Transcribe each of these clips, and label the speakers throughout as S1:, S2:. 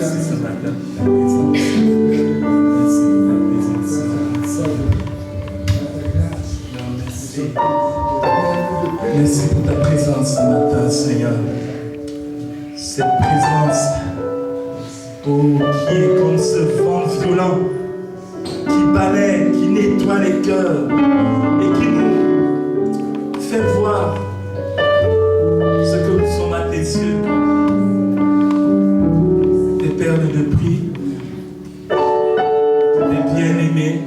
S1: merci ce matin pour ta présence. Merci pour ta présence. Merci. Merci pour ta présence ce matin, Seigneur. Cette présence qui est comme ce vent violent, qui balaie, qui nettoie les cœurs et qui nous fait voir ce que nous sommes à tes yeux. Des perles de prix, des bien-aimés.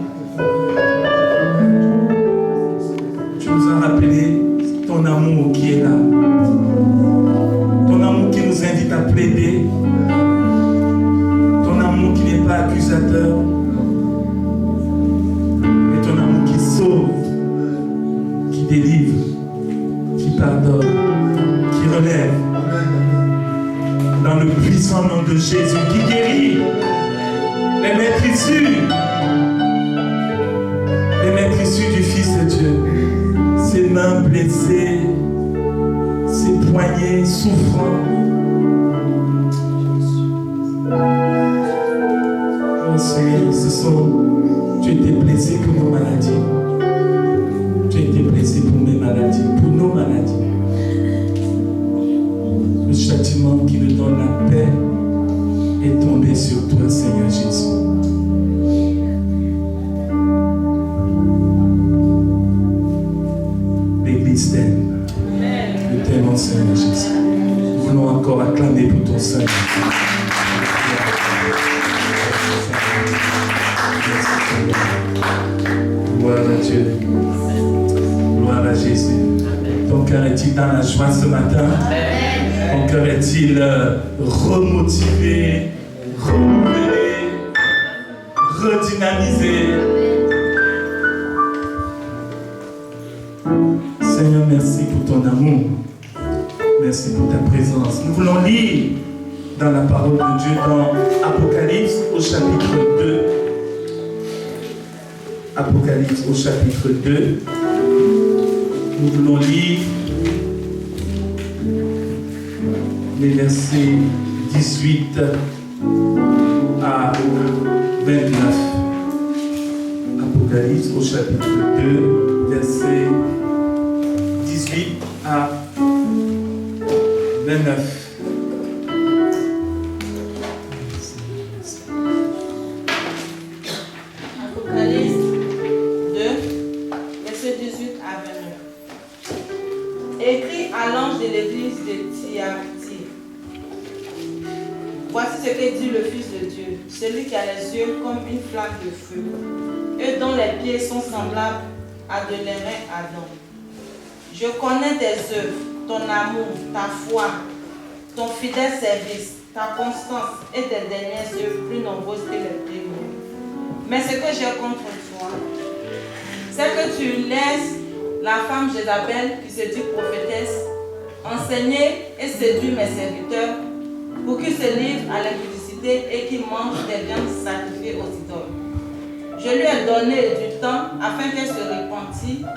S1: Tu nous as rappelé ton amour qui est là. Ton amour qui nous invite à plaider. Ton amour qui n'est pas accusateur. Mais ton amour qui sauve, qui délivre, qui pardonne, qui relève. Dans le puissant nom de Jésus, qui guérit les maîtrissus du Fils de Dieu. Ses mains blessées, ses poignets souffrants. Oh Seigneur, tu étais blessé pour nos maladies. Tu étais blessé pour mes maladies, pour nos maladies. Le châtiment qui nous donne la paix est tombé sur toi, Seigneur Jésus. L'Église t'aime. Nous t'aimons, Seigneur Jésus. Nous voulons encore acclamer pour ton Seigneur. Gloire à Dieu. Gloire à Jésus. Ton cœur est-il dans la joie ce matin? Ton cœur est-il remotivé, renouvelé, redynamisé? Seigneur, merci pour ton amour. Merci pour ta présence. Nous voulons lire dans la parole de Dieu dans Apocalypse au chapitre 2. Apocalypse au chapitre 2. Nous voulons lire les versets 18 à 29. Apocalypse au chapitre 2, versets 18 à 29.
S2: Apocalypse 2, verset 18 à 29. Écrit à l'ange de l'église de Thyatire. Voici ce que dit le Fils de Dieu, celui qui a les yeux comme une flamme de feu, et dont les pieds sont semblables à de l'airain ardent. Je connais tes œuvres, ton amour, ta foi, ton fidèle service, ta constance et tes dernières œuvres plus nombreuses que les premières. Mais ce que j'ai contre toi, c'est que tu laisses la femme Jézabel, qui se dit prophétesse, enseigner et séduire mes serviteurs pour qu'ils se livrent à l'impudicité et qu'ils mangent des viandes sacrifiées aux idoles. Je lui ai donné du temps afin qu'elle se repentisse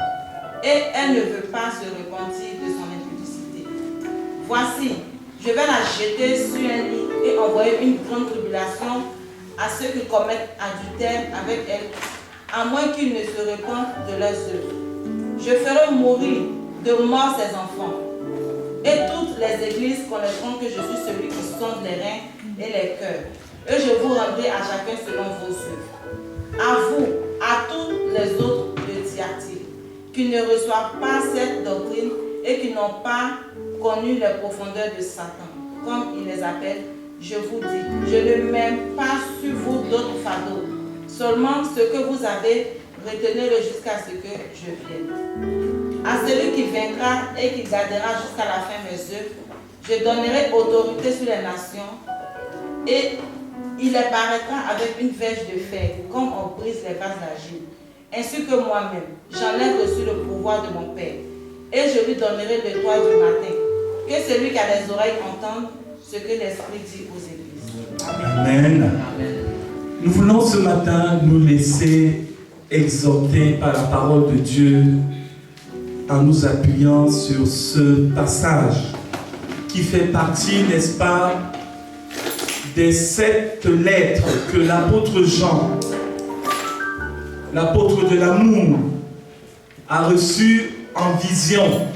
S2: et elle ne veut pas se repentir de son impudicité. Voici, je vais la jeter sur un lit et envoyer une grande tribulation à ceux qui commettent adultère avec elle, à moins qu'ils ne se repentent de leurs œuvres. Je ferai mourir de mort ses enfants. Et toutes les églises connaîtront que je suis celui qui sonde les reins et les cœurs. Et je vous rendrai à chacun selon vos œuvres. À vous, à tous les autres de Thyatire, qui ne reçoivent pas cette doctrine et qui n'ont pas connu les profondeurs de Satan, comme il les appelle, je vous dis, je ne mets pas sur vous d'autres fardeaux. Seulement ce que vous avez, retenez-le jusqu'à ce que je vienne. À celui qui vaincra et qui gardera jusqu'à la fin mes œuvres, je donnerai autorité sur les nations et il les paraîtra avec une verge de fer, comme on brise les vases d'argile. Ainsi que moi-même, j'en ai reçu le pouvoir de mon Père, et je lui donnerai le toit du matin. Que celui qui a les oreilles entende ce que l'Esprit dit aux églises.
S1: Amen. Amen. Nous voulons ce matin nous laisser exhorter par la parole de Dieu en nous appuyant sur ce passage qui fait partie, n'est-ce pas, des 7 lettres que l'apôtre Jean, l'apôtre de l'amour, a reçues en vision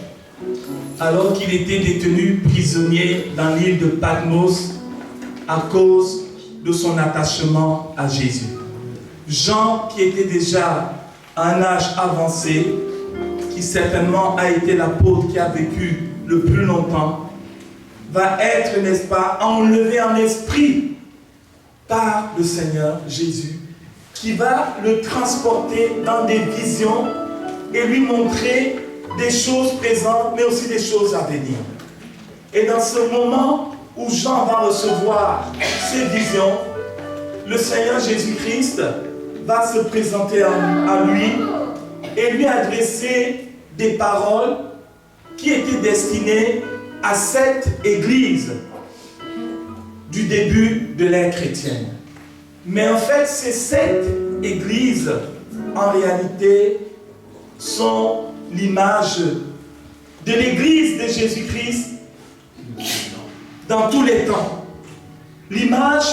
S1: alors qu'il était détenu prisonnier dans l'île de Patmos à cause de son attachement à Jésus. Jean, qui était déjà à un âge avancé, qui certainement a été l'apôtre qui a vécu le plus longtemps, va être, n'est-ce pas, enlevé en esprit par le Seigneur Jésus, qui va le transporter dans des visions et lui montrer des choses présentes, mais aussi des choses à venir. Et dans ce moment où Jean va recevoir ces visions, le Seigneur Jésus-Christ va se présenter à lui et lui adresser des paroles qui étaient destinées à 7 églises du début de l'ère chrétienne. Mais en fait, ces 7 églises, en réalité, sont l'image de l'église de Jésus-Christ dans tous les temps. L'image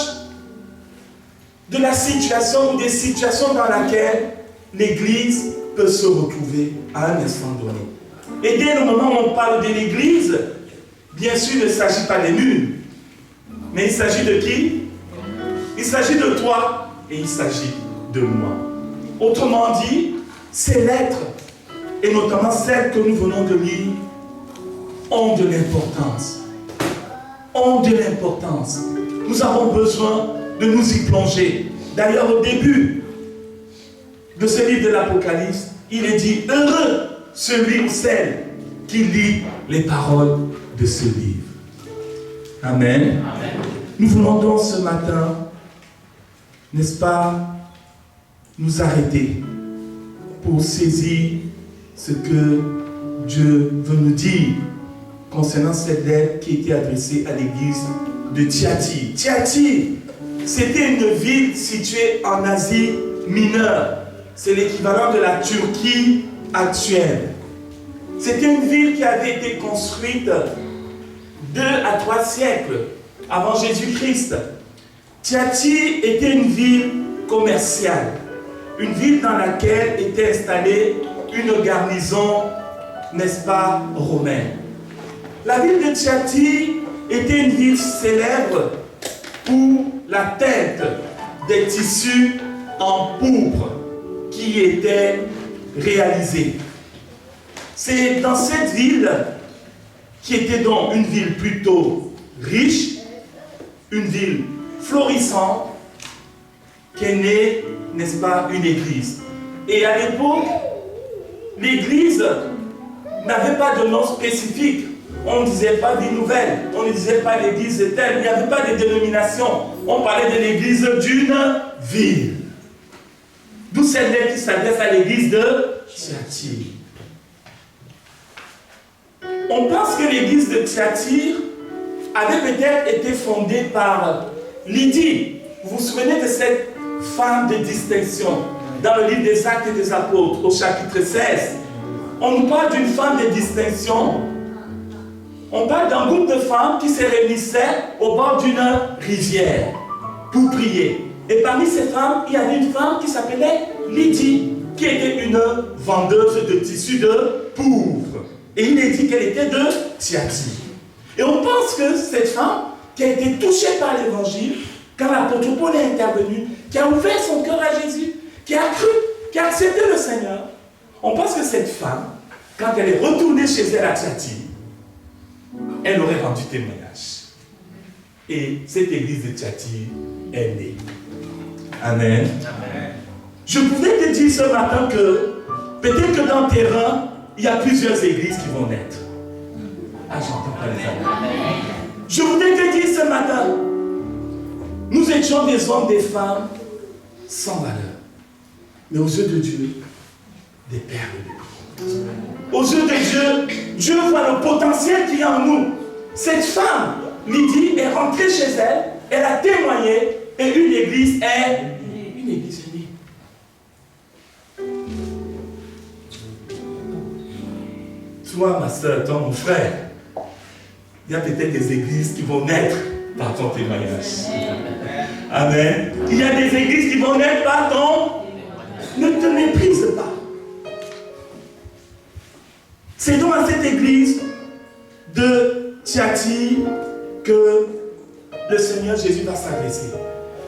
S1: de la situation ou des situations dans lesquelles l'église peut se retrouver à un instant donné. Et dès le moment où on parle de l'église, bien sûr, il ne s'agit pas des murs. Mais il s'agit de qui? Il s'agit de toi et il s'agit de moi. Autrement dit, ces lettres, et notamment celles que nous venons de lire, ont de l'importance. Ont de l'importance. Nous avons besoin de nous y plonger. D'ailleurs, au début de ce livre de l'Apocalypse, il est dit, heureux celui ou celle qui lit les paroles de ce livre. Amen. Amen. Nous voulons donc ce matin, n'est-ce pas, nous arrêter pour saisir ce que Dieu veut nous dire concernant cette lettre qui était adressée à l'église de Thyatire. Thyatire, c'était une ville située en Asie mineure. C'est l'équivalent de la Turquie actuelle. C'était une ville qui avait été construite 2 à 3 siècles avant Jésus-Christ. Thyatire était une ville commerciale, une ville dans laquelle était installée une garnison, n'est-ce pas, romaine. La ville de Thyatire était une ville célèbre pour la teinte des tissus en pourpre qui étaient réalisés. C'est dans cette ville, qui était donc une ville plutôt riche, une ville florissante, qu'est née, n'est-ce pas, une église. Et à l'époque, l'église n'avait pas de nom spécifique. On ne disait pas vie nouvelle, on ne disait pas l'église telle, il n'y avait pas de dénomination. On parlait de l'église d'une ville. D'où cette lettre qui s'adresse à l'église de Thyatire. On pense que l'église de Thyatire avait peut-être été fondée par Lydie. Vous vous souvenez de cette femme de distinction dans le livre des Actes des Apôtres au chapitre 16. On nous parle d'une femme de distinction. On parle d'un groupe de femmes qui se réunissaient au bord d'une rivière pour prier. Et parmi ces femmes, il y avait une femme qui s'appelait Lydie, qui était une vendeuse de tissus de pourpre. Et il est dit qu'elle était de Thyatire. Et on pense que cette femme, qui a été touchée par l'évangile, quand l'apôtre Paul est intervenu, qui a ouvert son cœur à Jésus, qui a cru, qui a accepté le Seigneur, on pense que cette femme, quand elle est retournée chez elle à Thyatire, elle aurait rendu témoignage. Et cette église de Thyatire est née. Amen. Amen. Je voudrais te dire ce matin que peut-être que dans tes rangs, il y a plusieurs églises qui vont naître. Ah, j'entends pas les amis. Je voudrais te dire ce matin, nous étions des hommes, des femmes sans valeur. Mais aux yeux de Dieu, des perles. Aux yeux de Dieu, Dieu voit le potentiel qu'il y a en nous. Cette femme, Lydie, est rentrée chez elle, elle a témoigné, et une église est née. Toi, ma soeur, toi, mon frère, il y a peut-être des églises qui vont naître par ton témoignage. Amen. Il y a des églises qui vont naître par ton... Ne te méprise pas. C'est donc à cette église de Thyatire que le Seigneur Jésus va s'adresser.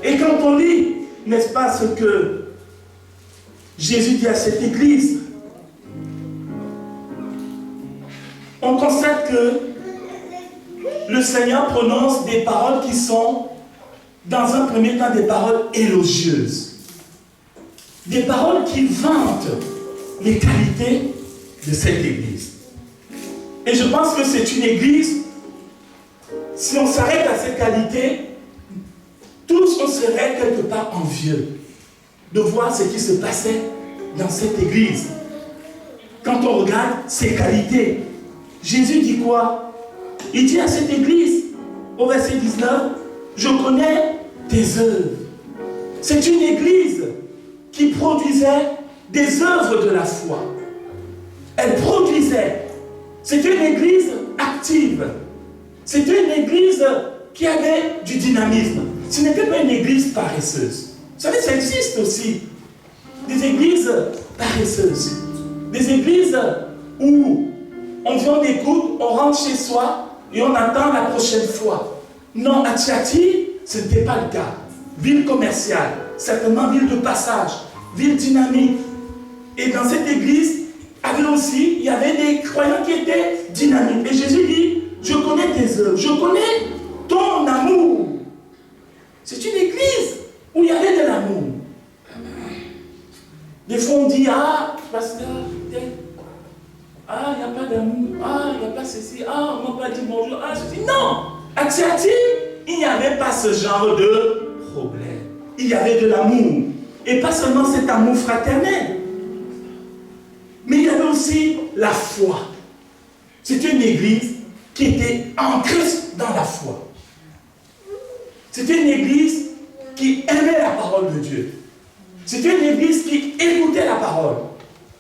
S1: Et quand on lit, n'est-ce pas, ce que Jésus dit à cette église, on constate que le Seigneur prononce des paroles qui sont, dans un premier temps, des paroles élogieuses. Des paroles qui vantent les qualités de cette église. Et je pense que c'est une église, si on s'arrête à ces qualités, tous on serait quelque part envieux de voir ce qui se passait dans cette église. Quand on regarde ses qualités, Jésus dit quoi? Il dit à cette église, au verset 19, je connais tes œuvres. C'est une église qui produisait des œuvres de la foi. Elle produisait. C'était une église active. C'était une église qui avait du dynamisme. Ce n'était pas une église paresseuse. Vous savez, ça existe aussi. Des églises paresseuses. Des églises où on vient, on écoute, on rentre chez soi et on attend la prochaine fois. Non, à Thyatire, ce n'était pas le cas. Ville commerciale, certainement ville de passage, ville dynamique. Et dans cette église, il y avait des croyants qui étaient dynamiques. Et Jésus dit, je connais tes œuvres, je connais ton amour. C'est une église où il y avait de l'amour. Des fois on dit, ah, pasteur, ah, il n'y a pas d'amour, ah, il n'y a pas ceci, ah, on m'a pas dit bonjour, ah, ceci. Non, à Thyatire, il n'y avait pas ce genre de problème. Il y avait de l'amour. Et pas seulement cet amour fraternel, mais il y avait aussi la foi. C'était une église qui était ancrée dans la foi. C'était une église qui aimait la parole de Dieu. C'était une église qui écoutait la parole.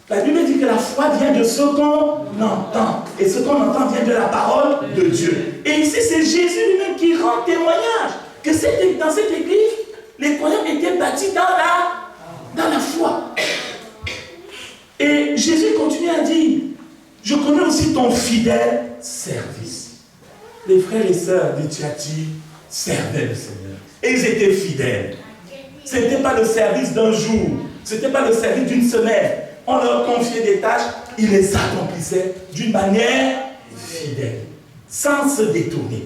S1: La Bible dit que la foi vient de ce qu'on entend. Et ce qu'on entend vient de la parole de Dieu. Et ici, c'est Jésus lui-même qui rend témoignage que dans cette église, les croyants étaient bâtis dans la foi. Et Jésus continue à dire, je connais aussi ton fidèle service. Les frères et sœurs de Thyatire servaient le Seigneur. Et ils étaient fidèles. Ce n'était pas le service d'un jour. Ce n'était pas le service d'une semaine. On leur confiait des tâches, ils les accomplissaient d'une manière fidèle, sans se détourner.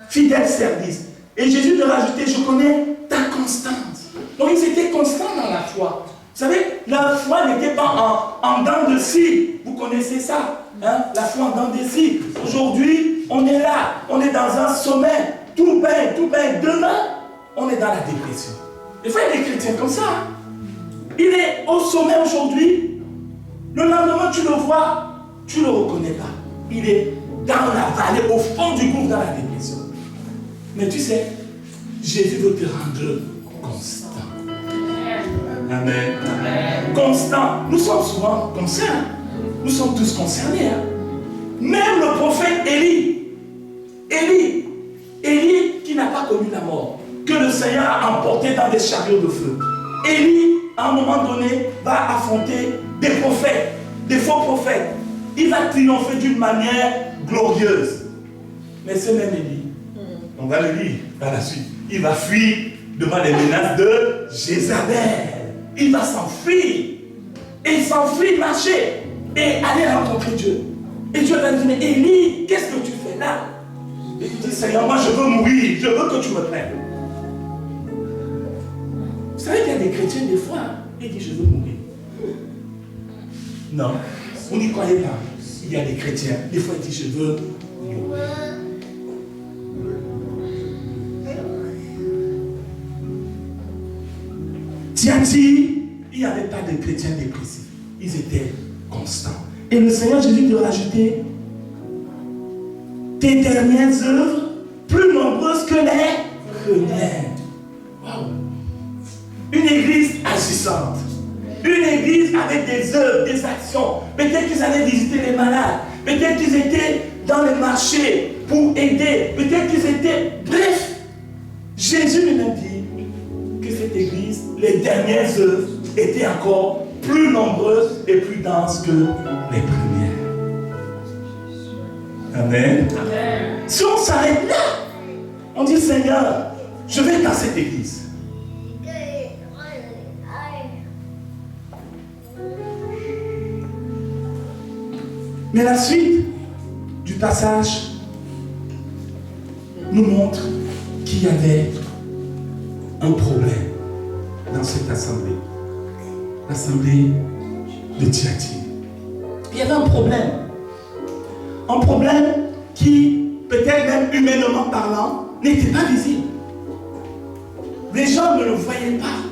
S1: Fidèle service. Et Jésus leur rajoutait, je connais ta constance. Donc ils étaient constants dans la foi. Vous savez, la foi n'était pas en dents de scie. Vous connaissez ça, hein? La foi en dents de scie. Aujourd'hui, on est là, on est dans un sommet. Tout bien. Demain, on est dans la dépression. Des fois, il y a des chrétiens comme ça. Hein? Il est au sommet aujourd'hui. Le lendemain, tu le vois, tu ne le reconnais pas. Il est dans la vallée, au fond du gouffre, dans la dépression. Mais tu sais, Jésus veut te rendre constant. Amen. Amen. Constant. Nous sommes souvent comme ça. Hein? Nous sommes tous concernés. Hein? Même le prophète Élie qui n'a pas connu la mort, que le Seigneur a emporté dans des chariots de feu. Élie, à un moment donné, va affronter des prophètes, des faux prophètes. Il va triompher d'une manière glorieuse. Mais ce même Élie, on va le lire par la suite, il va fuir devant les menaces de Jézabel. Il va s'enfuir. Et il s'enfuit, marcher et aller rencontrer Dieu. Et Dieu va lui dire, mais Élie, qu'est-ce que tu fais là? Et il dit, Seigneur, moi je veux mourir, je veux que tu me prennes. Vous savez qu'il y a des chrétiens des fois, ils disent, je veux mourir. Non, vous n'y croyez pas. Il y a des chrétiens, des fois ils disent, je veux mourir. Thyatire, il n'y avait pas de chrétiens dépressifs. Ils étaient constants. Et le Seigneur Jésus te rajoutait tes dernières œuvres plus nombreuses que les premières. Wow. Une église agissante. Une église avec des œuvres, des actions. Peut-être qu'ils allaient visiter les malades. Peut-être qu'ils étaient dans les marchés pour aider. Peut-être qu'ils étaient... Bref, Jésus lui-même dit que cette église, les dernières œuvres, étaient encore plus nombreuses et plus denses que les premières. Amen. Amen. Si on s'arrête là, on dit Seigneur, je vais dans cette église. Mais la suite du passage nous montre qu'il y avait un problème dans cette assemblée. L'assemblée de Thyatire. Il y avait un problème. Un problème qui, peut-être même humainement parlant, n'était pas visible. Les gens ne le voyaient pas.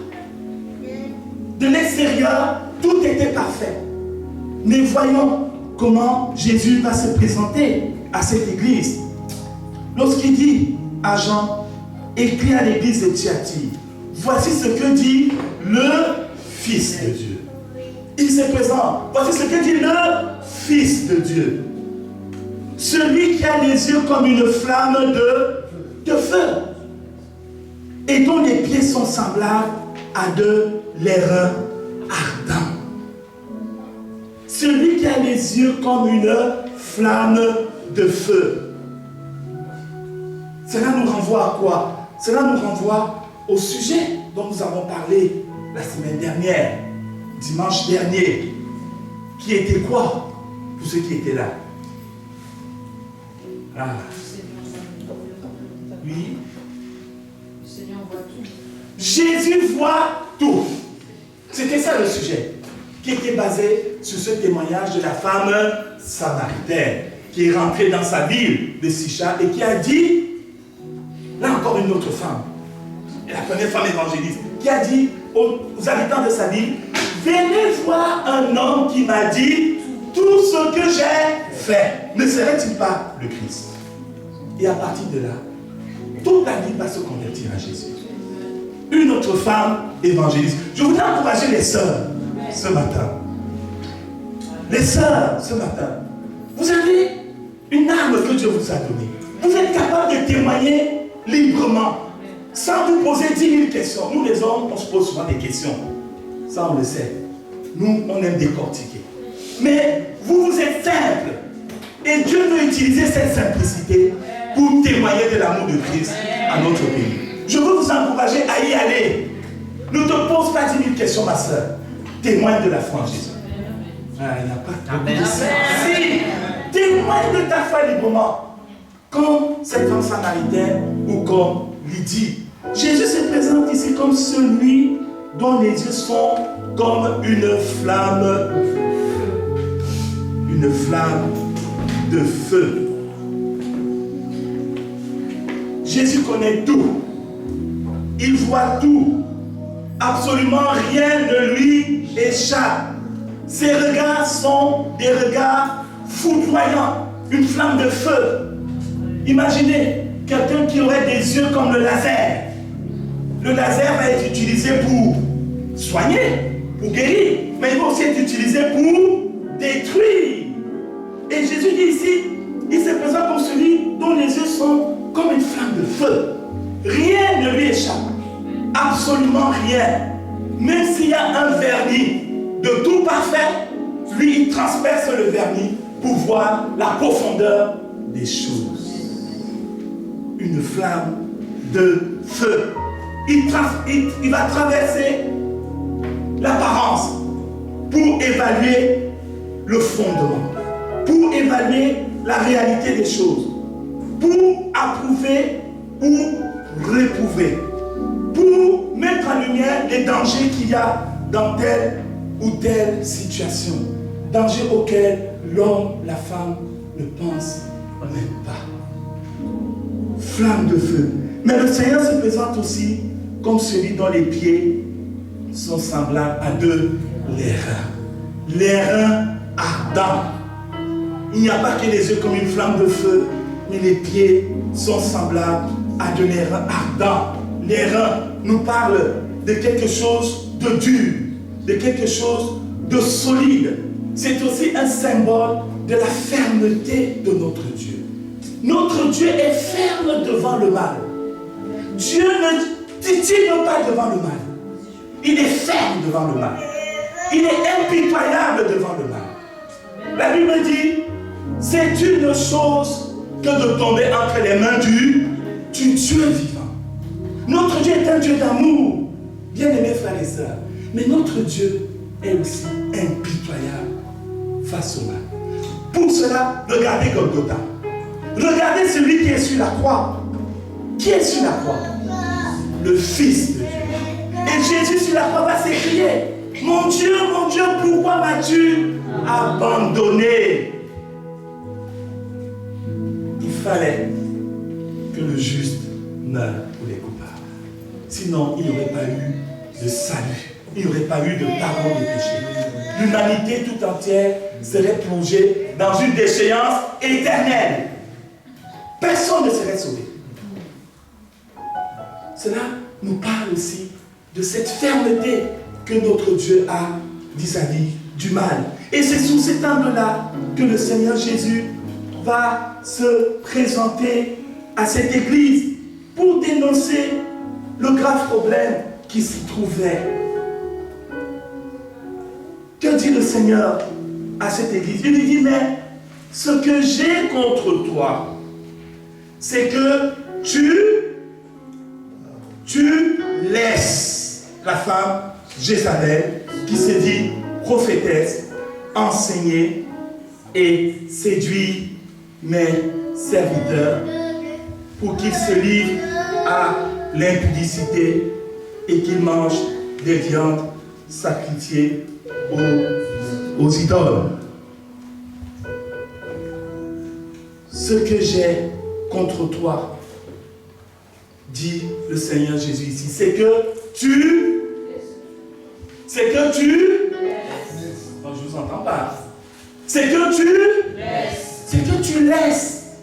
S1: De l'extérieur, tout était parfait. Mais voyons comment Jésus va se présenter à cette église. Lorsqu'il dit à Jean, écris à l'église de Thyatire, voici ce que dit le Fils de Dieu. Il se présente. Voici ce que dit le Fils de Dieu. Celui qui a les yeux comme une flamme de feu et dont les pieds sont semblables à de l'airain ardent. Celui qui a les yeux comme une flamme de feu. Cela nous renvoie à quoi? Cela nous renvoie au sujet dont nous avons parlé la semaine dernière, dimanche dernier, qui était quoi pour ceux qui étaient là? Ah. Oui. Jésus voit tout. C'était ça le sujet, qui était basé sur ce témoignage de la femme samaritaine, qui est rentrée dans sa ville de Sychar et qui a dit, là encore une autre femme, la première femme évangéliste, qui a dit aux habitants de sa ville, venez voir un homme qui m'a dit tout ce que j'ai fait. Ne serait-il pas le Christ? Et à partir de là, toute la ville va se convertir à Jésus. Une autre femme évangéliste. Je voudrais encourager les sœurs ce matin. Les sœurs ce matin. Vous avez une arme que Dieu vous a donnée. Vous êtes capable de témoigner librement, sans vous poser 10 000 questions. Nous les hommes, on se pose souvent des questions. Ça, on le sait. Nous, on aime décortiquer. Mais vous, vous êtes simple. Et Dieu veut utiliser cette simplicité pour témoigner de l'amour de Christ à notre pays. Je veux vous encourager à y aller. Ne te pose pas 10 000 questions, ma soeur. Témoigne de la foi en Jésus. Ah, il n'y a pas de ça. Si, témoigne de ta foi librement. Comme cette femme samaritaine ou comme Lydie. Jésus se présente ici comme celui dont les yeux sont comme une flamme de feu. Jésus connaît tout. Il voit tout. Absolument rien ne lui échappe. Ses regards sont des regards foudroyants. Une flamme de feu. Imaginez quelqu'un qui aurait des yeux comme le laser. Le laser va être utilisé pour soigner, pour guérir, mais il va aussi être utilisé pour détruire. Et Jésus dit ici, il se présente comme celui dont les yeux sont comme une flamme de feu. Rien ne lui échappe. Absolument rien. Même s'il y a un vernis de tout parfait, lui, il transperce le vernis pour voir la profondeur des choses. Une flamme de feu. Il va traverser l'apparence pour évaluer le fondement, pour évaluer la réalité des choses, pour approuver ou réprouver, pour mettre en lumière les dangers qu'il y a dans telle ou telle situation, dangers auxquels l'homme, la femme ne pense même pas. Flamme de feu. Mais le Seigneur se présente aussi comme celui dont les pieds sont semblables à de l'airain. L'airain ardent. Il n'y a pas que les yeux comme une flamme de feu, mais les pieds sont semblables à de l'airain ardent. L'airain nous parle de quelque chose de dur, de quelque chose de solide. C'est aussi un symbole de la fermeté de notre Dieu.
S3: Notre Dieu est ferme devant le mal. Dieu ne titille pas devant le mal. Il est ferme devant le mal. Il est impitoyable devant le mal. La Bible dit, c'est une chose que de tomber entre les mains du Dieu vivant. Notre Dieu est un Dieu d'amour, bien aimés frères et sœurs. Mais notre Dieu est aussi impitoyable face au mal. Pour cela, regardez Golgotha. Regardez celui qui est sur la croix. Qui est sur la croix? Le Fils de Dieu. Et Jésus sur la croix va s'écrier, mon Dieu, pourquoi m'as-tu abandonné? Il fallait que le juste meure pour les coupables. Sinon, il n'y aurait pas eu de salut. Il n'y aurait pas eu de pardon des péchés. L'humanité tout entière serait plongée dans une déchéance éternelle. Personne ne serait sauvé. Cela nous parle aussi de cette fermeté que notre Dieu a vis-à-vis du mal. Et c'est sous cet angle-là que le Seigneur Jésus va se présenter à cette église pour dénoncer le grave problème qui s'y trouvait. Que dit le Seigneur à cette église? Il lui dit, mais ce que j'ai contre toi, c'est que tu laisses la femme Jézabel qui se dit prophétesse enseigner et séduire mes serviteurs pour qu'ils se livrent à l'impudicité et qu'ils mangent des viandes sacrifiées aux idoles. Ce que j'ai contre toi, dit le Seigneur Jésus ici, c'est que tu... Non, je ne vous entends pas. C'est que tu laisses.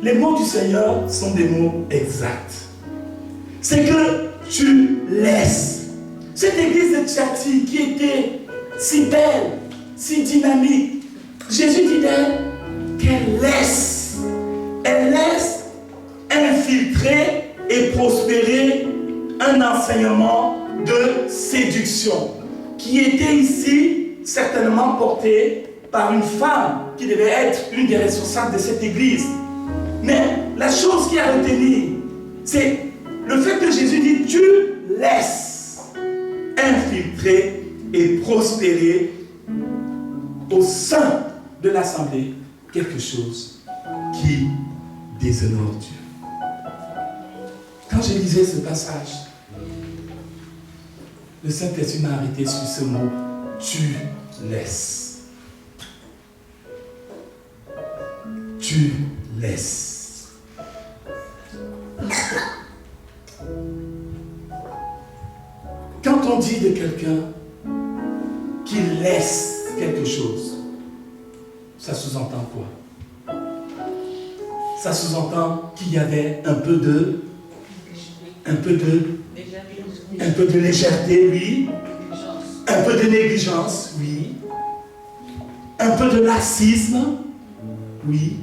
S3: Les mots du Seigneur sont des mots exacts. C'est que tu laisses. Cette église de Thyatire qui était si belle, si dynamique, Jésus dit d'elle qu'elle laisse. Elle laisse infiltrer et prospérer un enseignement de séduction qui était ici certainement porté par une femme qui devait être une des responsables de cette église. Mais la chose qui a retenu, c'est le fait que Jésus dit tu laisses infiltrer et prospérer au sein de l'assemblée quelque chose qui déshonore Dieu. Quand je lisais ce passage, le Saint-Esprit m'a arrêté sur ce mot, tu laisses. Tu laisses. Quand on dit de quelqu'un qu'il laisse quelque chose, ça sous-entend quoi? Ça sous-entend qu'il y avait un peu de légèreté, oui. Un peu de négligence, oui. Un peu de laxisme, oui.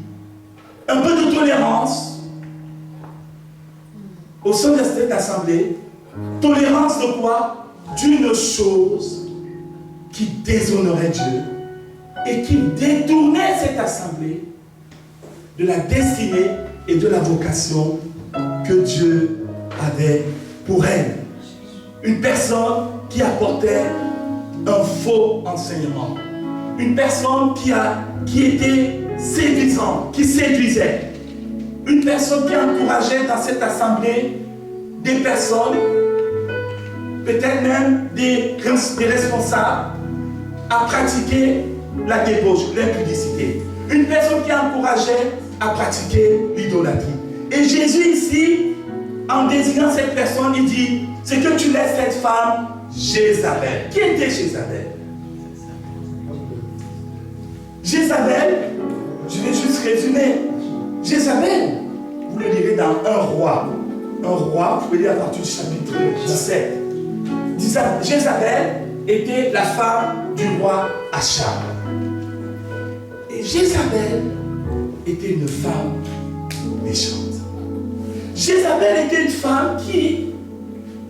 S3: Un peu de tolérance au sein de cette assemblée. Tolérance de quoi? D'une chose qui déshonorait Dieu et qui détournait cette assemblée de la destinée et de la vocation que Dieu avait pour elle. Une personne qui apportait un faux enseignement. Une personne qui était séduisante, qui séduisait. Une personne qui encourageait dans cette assemblée des personnes, peut-être même des responsables, à pratiquer la débauche, l'impudicité. Une personne qui encourageait à pratiquer l'idolâtrie. Et Jésus ici, en désignant cette personne, il dit, c'est que tu laisses cette femme Jézabel. Qui était Jézabel? Jézabel, je vais juste résumer. Jézabel, vous le lirez dans Un roi. Un roi, vous pouvez lire à partir du chapitre 17. Jézabel était la femme du roi Achab. Et Jézabel était une femme méchante. Jézabel était une femme qui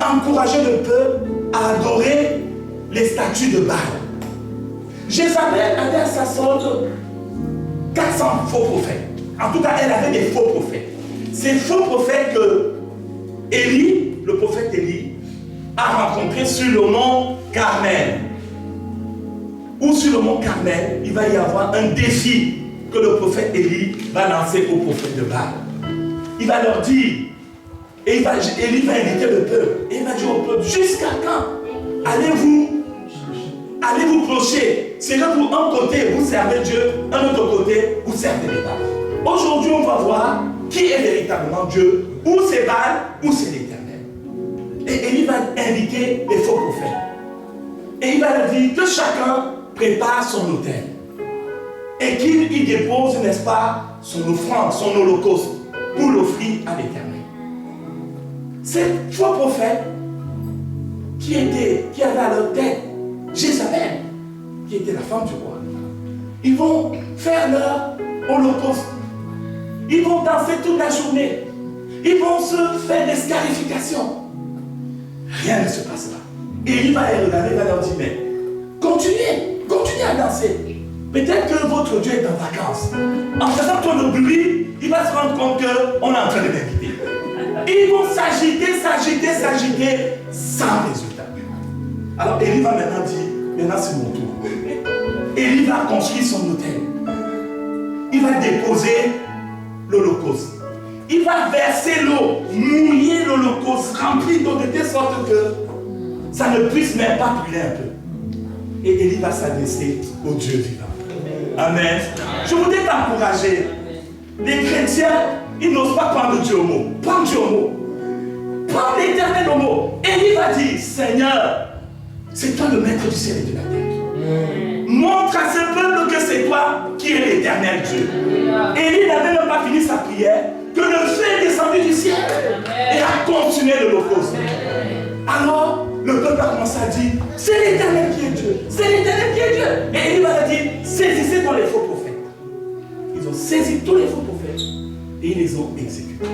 S3: encourageait le peuple à adorer les statues de Baal. Jézabel avait à sa solde 400 faux prophètes. En tout cas, elle avait des faux prophètes. Ces faux prophètes que Élie, le prophète Élie, a rencontrés sur le mont Carmel. Ou sur le mont Carmel, il va y avoir un défi que le prophète Élie va lancer au prophète de Baal. Il va leur dire, et Élie va inviter le peuple, et il va dire au peuple, jusqu'à quand allez-vous clocher? C'est là où un côté vous servez Dieu, un autre côté vous servez les Baal. Aujourd'hui, on va voir qui est véritablement Dieu, ou c'est Baal, ou c'est l'Éternel. Et Élie va inviter les faux prophètes. Et il va leur dire que chacun prépare son autel. Et qu'il y dépose, n'est-ce pas, son offrande, son holocauste, pour l'offrir à l'Éternel. Ces faux prophètes qui avaient à leur tête Jézabel, qui était la femme du roi, ils vont faire leur holocauste. Ils vont danser toute la journée. Ils vont se faire des scarifications. Rien ne se passera. Et il va les regarder, il va leur dire, mais continuez à danser. Peut-être que votre Dieu est en vacances. En faisant trop de bruit, il va se rendre compte qu'on est en train de l'inviter. Ils vont s'agiter, sans résultat. Alors Élie va maintenant dire, maintenant c'est mon tour. Élie va construire son autel. Il va déposer l'holocauste. Il va verser l'eau, mouiller l'holocauste, remplir d'eau de telle sorte que ça ne puisse même pas brûler un peu. Et Élie va s'adresser au Dieu vivant. Amen. Je voudrais t'encourager. Les chrétiens, ils n'osent pas prendre Dieu au mot. Prends Dieu au mot. Prends l'Éternel au mot. Élie va dire, Seigneur, c'est toi le maître du ciel et de la terre. Montre à ce peuple que c'est toi qui es l'Éternel Dieu. Élie n'avait même pas fini sa prière que le feu est descendu du ciel et a continué l'holocauste. Alors, le peuple a commencé à dire, c'est l'Éternel qui est Dieu. C'est l'Éternel qui est Dieu. Et Élie va leur dire, saisissez tous les faux prophètes. Ils ont saisi tous les faux prophètes et ils les ont exécutés.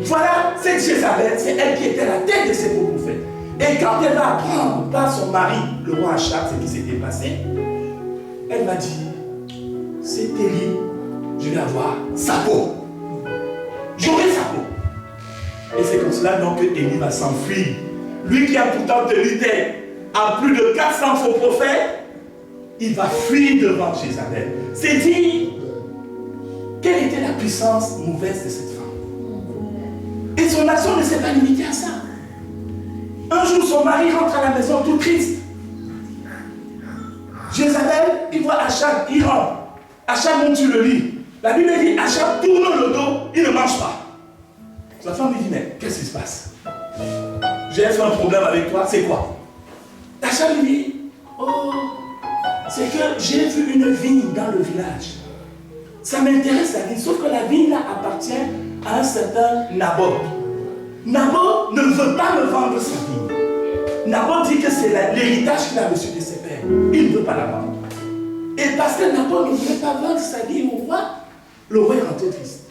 S3: Voilà cette Jézabel, c'est elle qui était à la tête de ces faux prophètes. Et quand elle va apprendre par son mari, le roi Achab, ce qui s'était passé, elle va dire, c'est Élie, je vais avoir sa peau. J'aurai sa peau. Et c'est comme cela donc que Élie va s'enfuir. Lui qui a pourtant tenu tête à plus de 400 faux prophètes, il va fuir devant Jézabel. C'est dire quelle était la puissance mauvaise de cette femme. Et son action ne s'est pas limitée à ça. Un jour, son mari rentre à la maison tout triste. Jézabel, il voit Achab, il rentre. Achab monte sur le lit. La Bible dit, Achab tourne le dos, il ne mange pas. Sa femme lui dit, mais qu'est-ce qui se passe? J'ai fait un problème avec toi, c'est quoi? Achab lui dit, oh, c'est que j'ai vu une vigne dans le village. Ça m'intéresse la vigne, sauf que la vigne là appartient à un certain Naboth. Naboth ne veut pas me vendre sa vigne. Naboth dit que c'est l'héritage qu'il a reçu de ses pères. Il ne veut pas la vendre. Et parce que Naboth ne voulait pas vendre sa vigne au roi, le roi est rentré triste.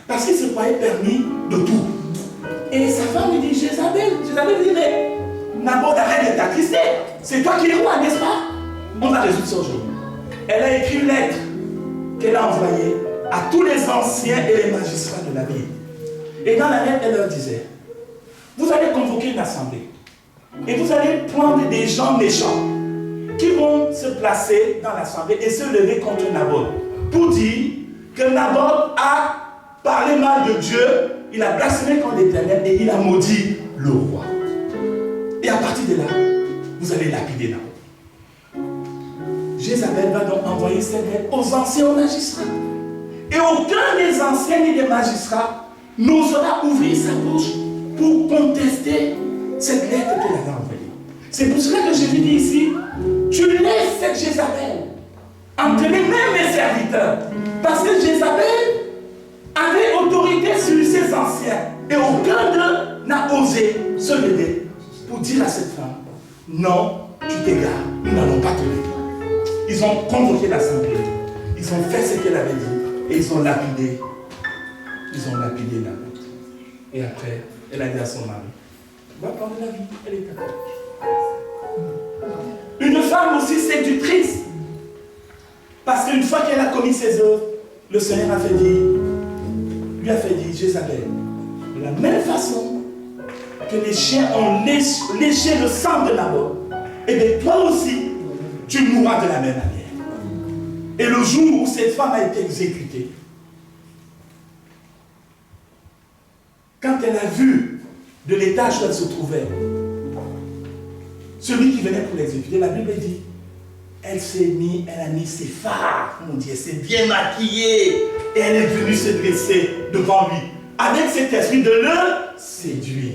S3: Parce qu'il se croyait permis de tout. Et sa femme lui dit, Jézabel lui dit, mais Naboth, arrête de t'attrister. C'est toi qui es roi, n'est-ce pas? On va résoudre ça aujourd'hui. Elle a écrit une lettre qu'elle a envoyée à tous les anciens et les magistrats de la ville. Et dans la lettre, elle leur disait, vous allez convoquer une assemblée. Et vous allez prendre des gens méchants qui vont se placer dans l'assemblée et se lever contre Naboth. Pour dire que Naboth a parlé mal de Dieu, il a blasphémé contre l'Éternel et il a maudit le roi. Et à partir de là, vous allez lapider Naboth. Jézabel va donc envoyer cette lettre aux anciens magistrats. Et aucun des anciens ni des magistrats n'osera ouvrir sa bouche pour contester cette lettre qu'elle avait envoyée. C'est pour cela que je lui dis ici, tu laisses cette Jézabel entraîner même mes serviteurs. Parce que Jézabel avait autorité sur ses anciens. Et aucun d'eux n'a osé se lever pour dire à cette femme, non, tu t'égares, nous n'allons pas te lever. Ils ont convoqué l'assemblée. Ils ont fait ce qu'elle avait dit et ils ont lapidé. Ils ont lapidé Naboth. Et après, elle a dit à son mari, va prendre la vie, elle est d'accord. Une femme aussi séductrice. Parce qu'une fois qu'elle a commis ses œuvres, le Seigneur lui a fait dire, Jézabel, de la même façon que les chiens ont léché le sang de Naboth, et bien toi aussi, tu mourras de la même manière. Et le jour où cette femme a été exécutée, quand elle a vu de l'étage où elle se trouvait, celui qui venait pour l'exécuter, la Bible dit, elle a mis ses fards, mon Dieu, elle s'est bien maquillée, et elle est venue se dresser devant lui, avec cet esprit de le séduire.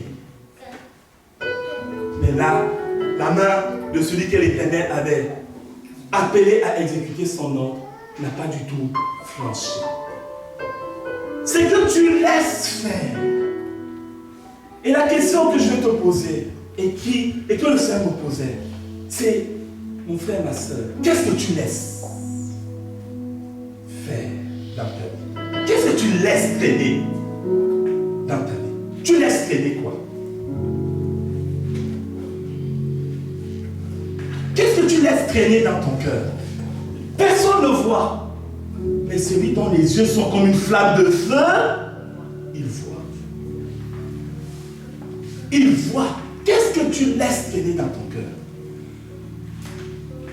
S3: Mais là, la main de celui que l'Éternel avait appelé à exécuter son ordre n'a pas du tout flanché. C'est que tu laisses faire. Et la question que je vais te poser, et que le Seigneur me posait, c'est, mon frère, ma soeur, qu'est-ce que tu laisses faire dans ta vie? Qu'est-ce que tu laisses traîner dans ta vie? Tu laisses traîner quoi? Qu'est-ce que tu laisses traîner dans ton cœur? Personne ne voit. Mais celui dont les yeux sont comme une flamme de feu, il voit. Il voit. Qu'est-ce que tu laisses traîner dans ton cœur?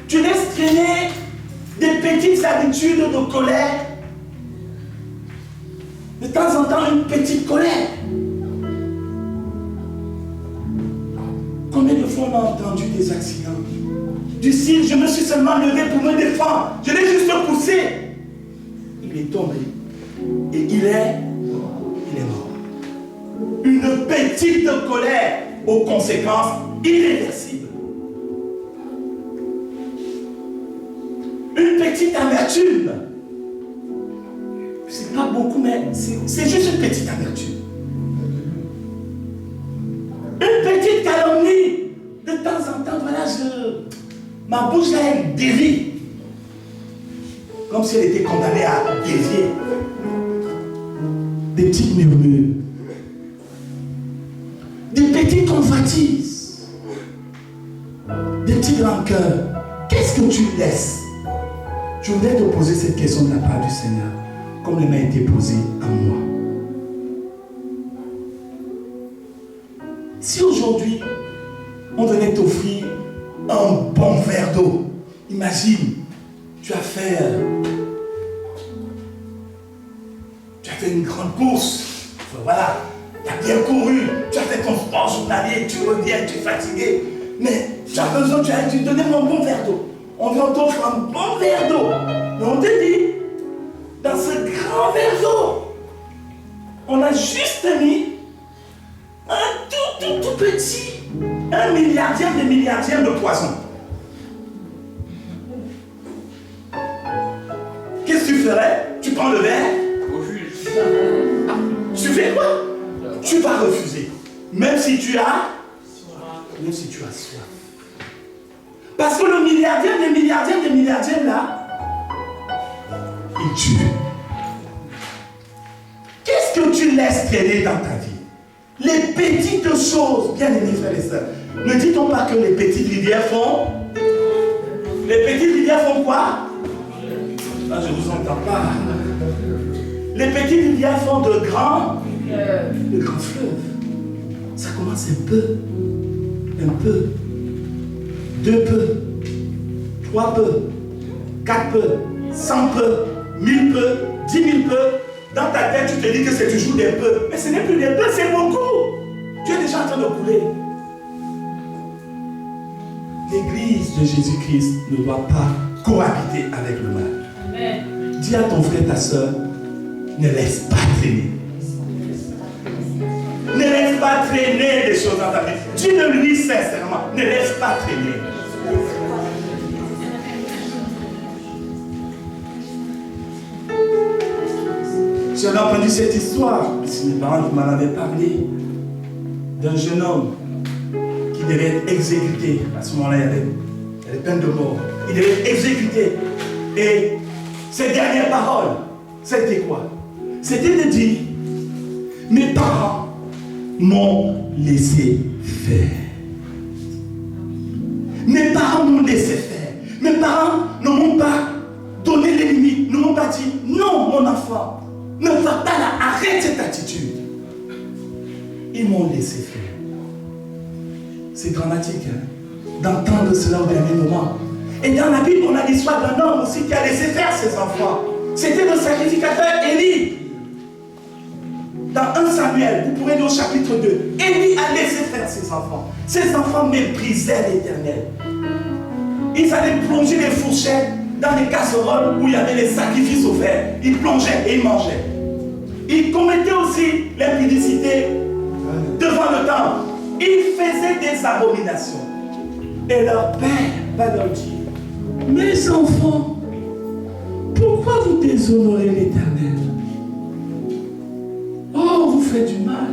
S3: Tu laisses traîner des petites habitudes de colère. De temps en temps, une petite colère. Combien de fois on a entendu des accidents? Du style, je me suis seulement levé pour me défendre. Je l'ai juste poussé. Il est tombé. Et il est mort. Une petite colère aux conséquences irréversibles. Une petite amertume. C'est pas beaucoup, mais c'est juste une petite amertume. Une petite calomnie. De temps en temps, voilà, ma bouche là, elle dévie. Comme si elle était condamnée à dévier. Des petites murmures. Des petites convoitises. Des petites rancœurs. Qu'est-ce que tu laisses? Je voudrais te poser cette question de la part du Seigneur, comme elle m'a été posée à moi. Si aujourd'hui, on venait t'offrir un bon verre d'eau, imagine, tu as fait une grande course, voilà, tu as bien couru, tu as fait ton sport journalier, tu reviens, tu es fatigué, mais tu as besoin, tu as dit, donnez-moi un bon verre d'eau. On vient t'offrir un bon verre d'eau. Mais on te dit, dans ce grand verre d'eau, on a juste mis un tout petit, 1 milliardième de milliardième de poison. Qu'est-ce que tu ferais? Tu prends le verre? Tu fais quoi? Tu vas refuser. Même si tu as soif. Parce que le milliardième des milliardièmes des milliardièmes là, il tue. Qu'est-ce que tu laisses traîner dans ta vie? Les petites choses, bien aimés frères et sœurs. Ne dit-on pas que les petites rivières font? Les petites rivières font quoi? Ah, je ne vous entends pas. Les petites rivières font de grands fleuves. Ça commence un peu, 2 peu, 3 peu, 4 peu, 100 peu, 1000 peu, 10 000 peu. Dans ta tête, tu te dis que c'est toujours des peu. Mais ce n'est plus des peu, c'est beaucoup. Tu es déjà en train de couler. L'église de Jésus-Christ ne doit pas cohabiter avec le mal. Amen. Dis à ton frère, ta soeur, ne laisse pas traîner. Ne laisse pas traîner des choses dans ta vie. Dis-le lui sincèrement, ne laisse pas traîner. J'avais entendu cette histoire, c'est mes parents qui m'en avaient parlé, d'un jeune homme qui devait être exécuté. À ce moment-là, il y avait peine de mort. Il devait être exécuté. Et Ses dernières paroles, c'était quoi? C'était de dire, mes parents m'ont laissé faire. Mes parents m'ont laissé faire. Mes parents ne m'ont pas donné les limites, ne m'ont pas dit, non mon enfant, ne va pas là, arrête cette attitude. Ils m'ont laissé faire. C'est dramatique d'entendre cela au dernier moment. Et dans la Bible, on a l'histoire d'un homme aussi qui a laissé faire ses enfants. C'était le sacrificateur Élie. Dans 1 Samuel, vous pourrez lire au chapitre 2, Élie a laissé faire ses enfants. Ses enfants méprisaient l'Éternel. Ils allaient plonger les fourchettes dans les casseroles où il y avait les sacrifices offerts. Ils plongeaient et ils mangeaient. Ils commettaient aussi l'impudicité devant le temple. Ils faisaient des abominations. Et leur père va leur dire, mes enfants, pourquoi vous déshonorez l'Éternel? Oh, vous faites du mal.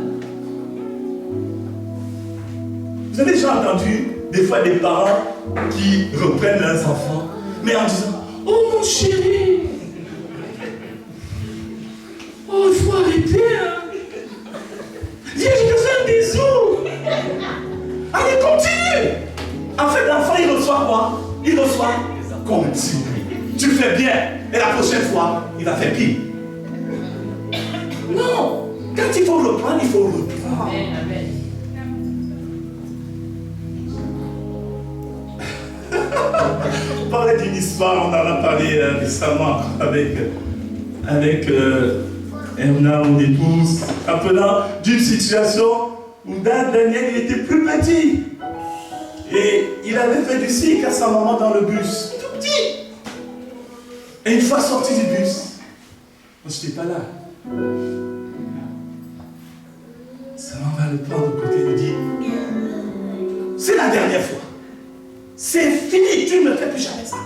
S3: Vous avez déjà entendu des fois des parents qui reprennent leurs enfants, mais en disant, oh mon chéri, oh il faut arrêter, hein. Viens, je te fais un bisou. Allez, continue. En fait, l'enfant, il reçoit quoi? Il reçoit continue. Tu fais bien, et la prochaine fois, il va faire pire. Non. Quand il faut reprendre, il faut reprendre.
S2: Amen, amen.
S3: On parlait d'une histoire, on en a parlé récemment avec Emna, mon épouse, appelant d'une situation où Daniel, il était plus petit. Et il avait fait du cirque à sa maman dans le bus, tout petit. Et une fois sorti du bus, moi je n'étais pas là. Sa maman va le prendre de côté et lui dit, c'est la dernière fois. C'est fini, tu ne fais plus jamais ça.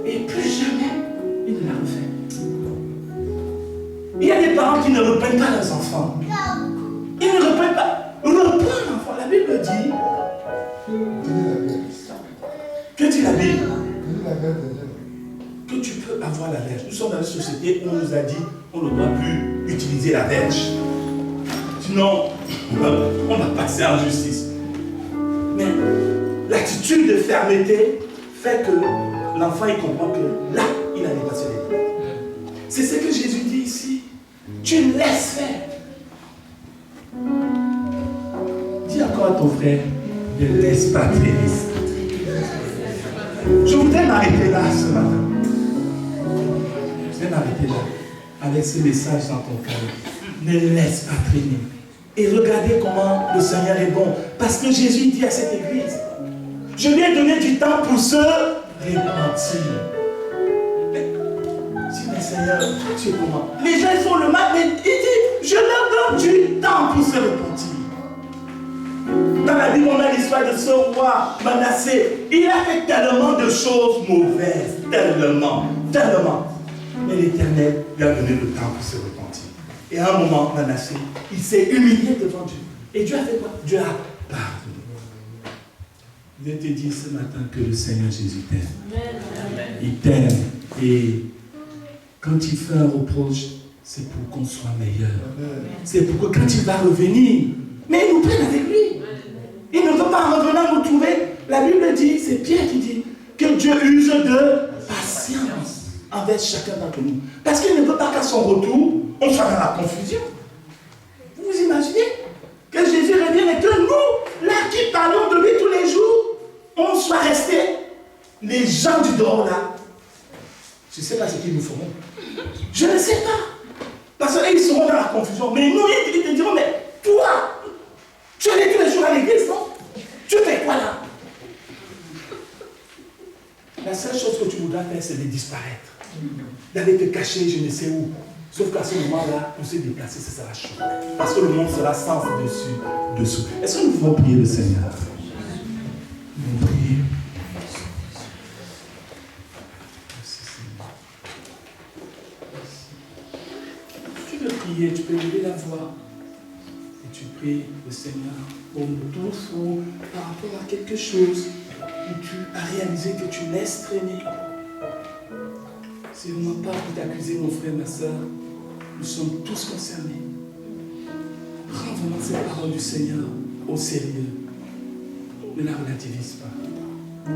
S3: Et plus jamais, il ne l'a refait. Il y a des parents qui ne reprennent pas leurs enfants. Ils ne reprennent pas. Reprends l'enfant. La Bible dit. Que dit la Bible? Que tu peux avoir la verge. Nous sommes dans une société où on nous a dit on ne doit plus utiliser la verge. Sinon, on va passer en justice. Mais l'attitude de fermeté fait que l'enfant il comprend que là, il a dépassé les limites. C'est ce que Jésus dit ici. Tu laisses faire. Dis encore à ton frère, ne laisse pas traîner ça. Je voudrais m'arrêter là ce matin. Je voudrais m'arrêter là avec ce message dans ton cœur. Ne laisse pas traîner. Et regardez comment le Seigneur est bon. Parce que Jésus dit à cette église, je lui ai donné du temps pour se repentir. Si le Seigneur, tu es comment? Les gens font le mal, mais il dit, je leur donne du temps pour se repentir. Dans la Bible, on a l'histoire de ce roi Manassé. Il a fait tellement de choses mauvaises. Tellement. Mais l'Éternel lui a donné le temps pour se repentir. Et à un moment, Manassé, il s'est humilié devant Dieu. Et Dieu a fait quoi? Dieu a pardonné. Je te dis ce matin que le Seigneur Jésus t'aime. Il t'aime. Et quand il fait un reproche, c'est pour qu'on soit meilleur. C'est pour que quand il va revenir, mais il nous prenne avec lui. Il ne veut pas en revenant nous trouver. La Bible dit, c'est Pierre qui dit, que Dieu use de patience envers chacun d'entre nous. Parce qu'il ne veut pas qu'à son retour, on soit dans la confusion. Vous vous imaginez que Jésus revienne et que nous, là qui parlons de lui tous les jours, on soit restés, les gens du dehors là. Je ne sais pas ce qu'ils nous feront. Je ne sais pas. Parce qu'ils seront dans la confusion. Mais nous, ils te diront, mais toi, tu allais tous les jours à l'église, non? Tu fais quoi là? La seule chose que tu voudras faire, c'est de disparaître. D'aller te cacher je ne sais où. Sauf qu'à ce moment-là, pour se déplacer, ce sera chaud. Parce que le monde sera sans dessous. Est-ce que nous pouvons prier le Seigneur? Nous pouvons prier. Merci Seigneur. Si tu veux prier, tu peux lever la voix. Et tu pries le Seigneur pour ton fou par rapport à quelque chose où tu as réalisé que tu laisses traîner. C'est vraiment pas pour t'accuser, mon frère, ma soeur. Nous sommes tous concernés. Prends vraiment cette parole du Seigneur au sérieux. Ne la relativise pas.